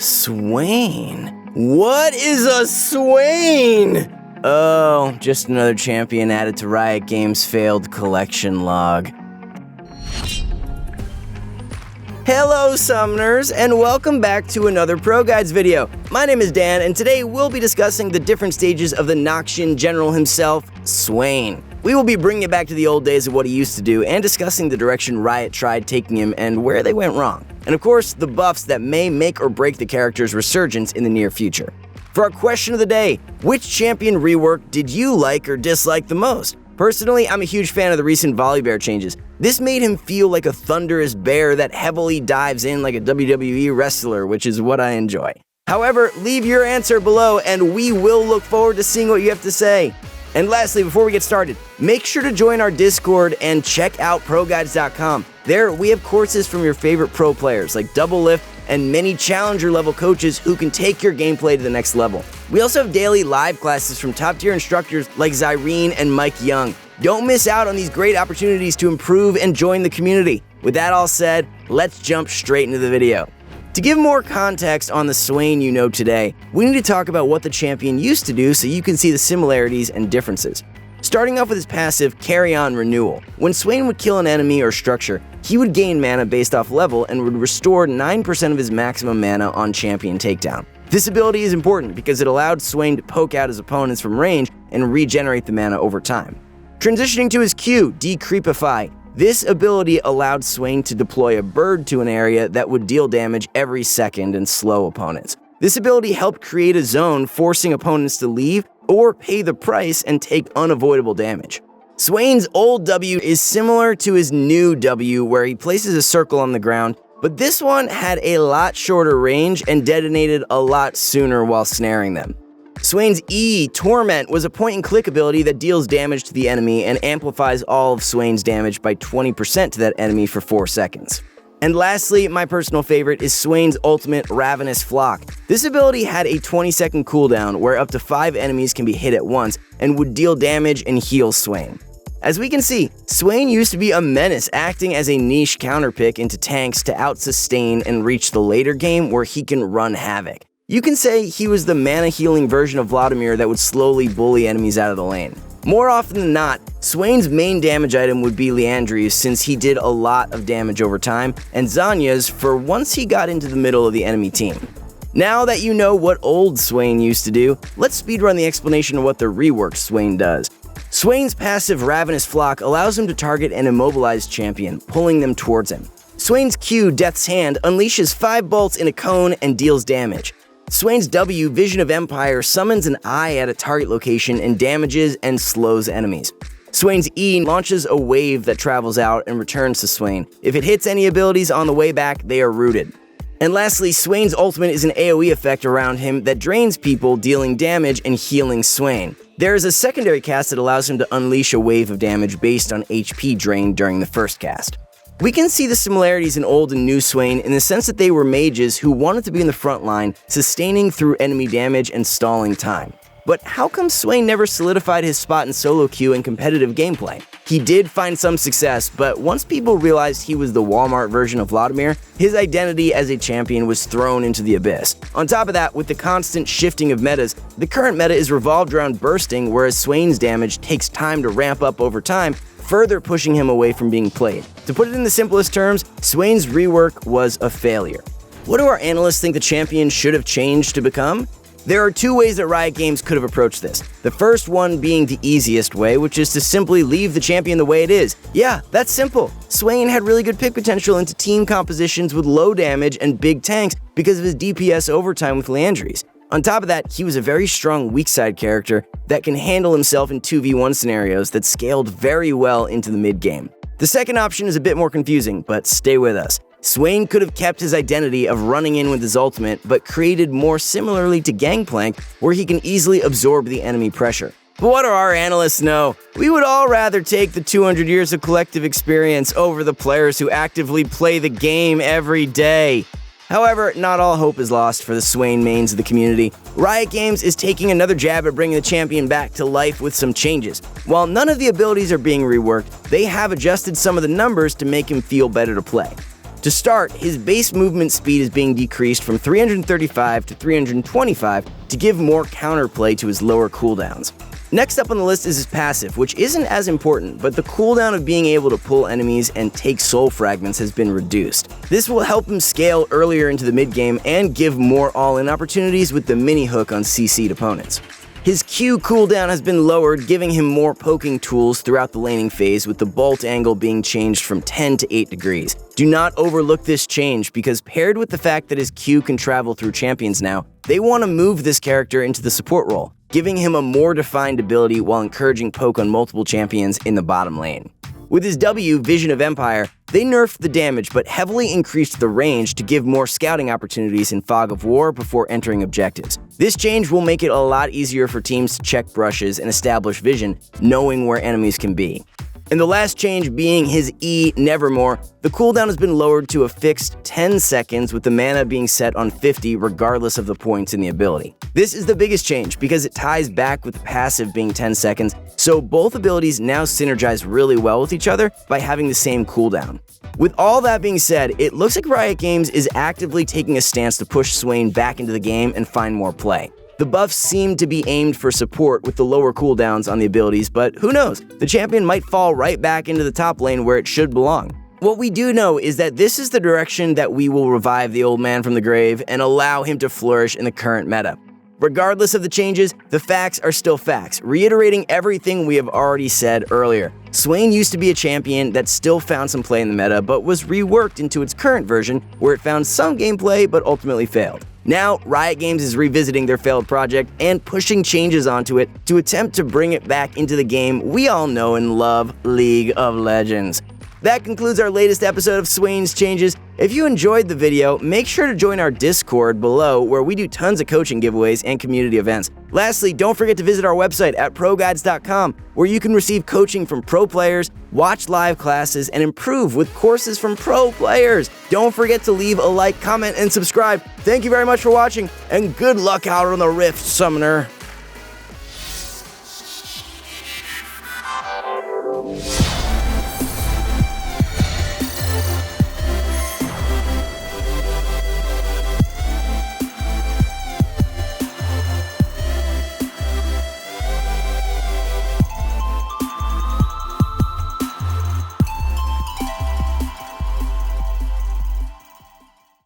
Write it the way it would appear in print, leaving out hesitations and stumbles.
Swain? What is a Swain? Oh, just another champion added to Riot Games' failed collection log. Hello summoners, and welcome back to another ProGuides video. My name is Dan, and today we'll be discussing the different stages of the Noxian general himself, Swain. We will be bringing it back to the old days of what he used to do, and discussing the direction Riot tried taking him and where they went wrong. And of course, the buffs that may make or break the character's resurgence in the near future. For our question of the day, which champion rework did you like or dislike the most? Personally, I'm a huge fan of the recent Volibear changes. This made him feel like a thunderous bear that heavily dives in like a WWE wrestler, which is what I enjoy. However, leave your answer below and we will look forward to seeing what you have to say. And lastly, before we get started, make sure to join our Discord and check out ProGuides.com. There, we have courses from your favorite pro players like Double Lift and many challenger level coaches who can take your gameplay to the next level. We also have daily live classes from top tier instructors like Zyrene and Mike Young. Don't miss out on these great opportunities to improve and join the community. With that all said, let's jump straight into the video. To give more context on the Swain you know today, we need to talk about what the champion used to do so you can see the similarities and differences. Starting off with his passive, Carry On Renewal. When Swain would kill an enemy or structure, he would gain mana based off level and would restore 9% of his maximum mana on champion takedown. This ability is important because it allowed Swain to poke out his opponents from range and regenerate the mana over time. Transitioning to his Q, Decreepify. This ability allowed Swain to deploy a bird to an area that would deal damage every second and slow opponents. This ability helped create a zone forcing opponents to leave or pay the price and take unavoidable damage. Swain's old W is similar to his new W where he places a circle on the ground, but this one had a lot shorter range and detonated a lot sooner while snaring them. Swain's E, Torment, was a point-and-click ability that deals damage to the enemy and amplifies all of Swain's damage by 20% to that enemy for 4 seconds. And lastly, my personal favorite is Swain's ultimate, Ravenous Flock. This ability had a 20-second cooldown where up to 5 enemies can be hit at once and would deal damage and heal Swain. As we can see, Swain used to be a menace, acting as a niche counterpick into tanks to out-sustain and reach the later game where he can run havoc. You can say he was the mana-healing version of Vladimir that would slowly bully enemies out of the lane. More often than not, Swain's main damage item would be Liandry's since he did a lot of damage over time, and Zanya's for once he got into the middle of the enemy team. Now that you know what old Swain used to do, let's speedrun the explanation of what the reworked Swain does. Swain's passive Ravenous Flock allows him to target an immobilized champion, pulling them towards him. Swain's Q, Death's Hand, unleashes 5 bolts in a cone and deals damage. Swain's W, Vision of Empire, summons an eye at a target location and damages and slows enemies. Swain's E launches a wave that travels out and returns to Swain. If it hits any abilities on the way back, they are rooted. And lastly, Swain's ultimate is an AoE effect around him that drains people, dealing damage and healing Swain. There is a secondary cast that allows him to unleash a wave of damage based on HP drain during the first cast. We can see the similarities in old and new Swain in the sense that they were mages who wanted to be in the front line, sustaining through enemy damage and stalling time. But how come Swain never solidified his spot in solo queue and competitive gameplay? He did find some success, but once people realized he was the Walmart version of Vladimir, his identity as a champion was thrown into the abyss. On top of that, with the constant shifting of metas, the current meta is revolved around bursting, whereas Swain's damage takes time to ramp up over time, further pushing him away from being played. To put it in the simplest terms, Swain's rework was a failure. What do our analysts think the champion should have changed to become? There are 2 ways that Riot Games could have approached this. The first one being the easiest way, which is to simply leave the champion the way it is. Yeah, that's simple. Swain had really good pick potential into team compositions with low damage and big tanks because of his DPS overtime with Liandry's. On top of that, he was a very strong weak side character that can handle himself in 2v1 scenarios that scaled very well into the mid-game. The second option is a bit more confusing, but stay with us. Swain could have kept his identity of running in with his ultimate, but created more similarly to Gangplank, where he can easily absorb the enemy pressure. But what do our analysts know? We would all rather take the 200 years of collective experience over the players who actively play the game every day. However, not all hope is lost for the Swain mains of the community. Riot Games is taking another jab at bringing the champion back to life with some changes. While none of the abilities are being reworked, they have adjusted some of the numbers to make him feel better to play. To start, his base movement speed is being decreased from 335 to 325 to give more counterplay to his lower cooldowns. Next up on the list is his passive, which isn't as important, but the cooldown of being able to pull enemies and take soul fragments has been reduced. This will help him scale earlier into the mid-game and give more all-in opportunities with the mini hook on CC'd opponents. His Q cooldown has been lowered, giving him more poking tools throughout the laning phase, with the bolt angle being changed from 10 to 8 degrees. Do not overlook this change, because paired with the fact that his Q can travel through champions now, they want to move this character into the support role, giving him a more defined ability while encouraging poke on multiple champions in the bottom lane. With his W, Vision of Empire, they nerfed the damage but heavily increased the range to give more scouting opportunities in Fog of War before entering objectives. This change will make it a lot easier for teams to check brushes and establish vision, knowing where enemies can be. And the last change being his E, Nevermore, the cooldown has been lowered to a fixed 10 seconds with the mana being set on 50 regardless of the points in the ability. This is the biggest change because it ties back with the passive being 10 seconds, so both abilities now synergize really well with each other by having the same cooldown. With all that being said, it looks like Riot Games is actively taking a stance to push Swain back into the game and find more play. The buffs seem to be aimed for support with the lower cooldowns on the abilities, but who knows, the champion might fall right back into the top lane where it should belong. What we do know is that this is the direction that we will revive the old man from the grave and allow him to flourish in the current meta. Regardless of the changes, the facts are still facts, reiterating everything we have already said earlier. Swain used to be a champion that still found some play in the meta, but was reworked into its current version, where it found some gameplay but ultimately failed. Now, Riot Games is revisiting their failed project and pushing changes onto it to attempt to bring it back into the game we all know and love, League of Legends. That concludes our latest episode of Swain's Changes. If you enjoyed the video, make sure to join our Discord below, where we do tons of coaching giveaways and community events. Lastly, don't forget to visit our website at ProGuides.com, where you can receive coaching from pro players, watch live classes, and improve with courses from pro players. Don't forget to leave a like, comment, and subscribe. Thank you very much for watching, and good luck out on the Rift, Summoner.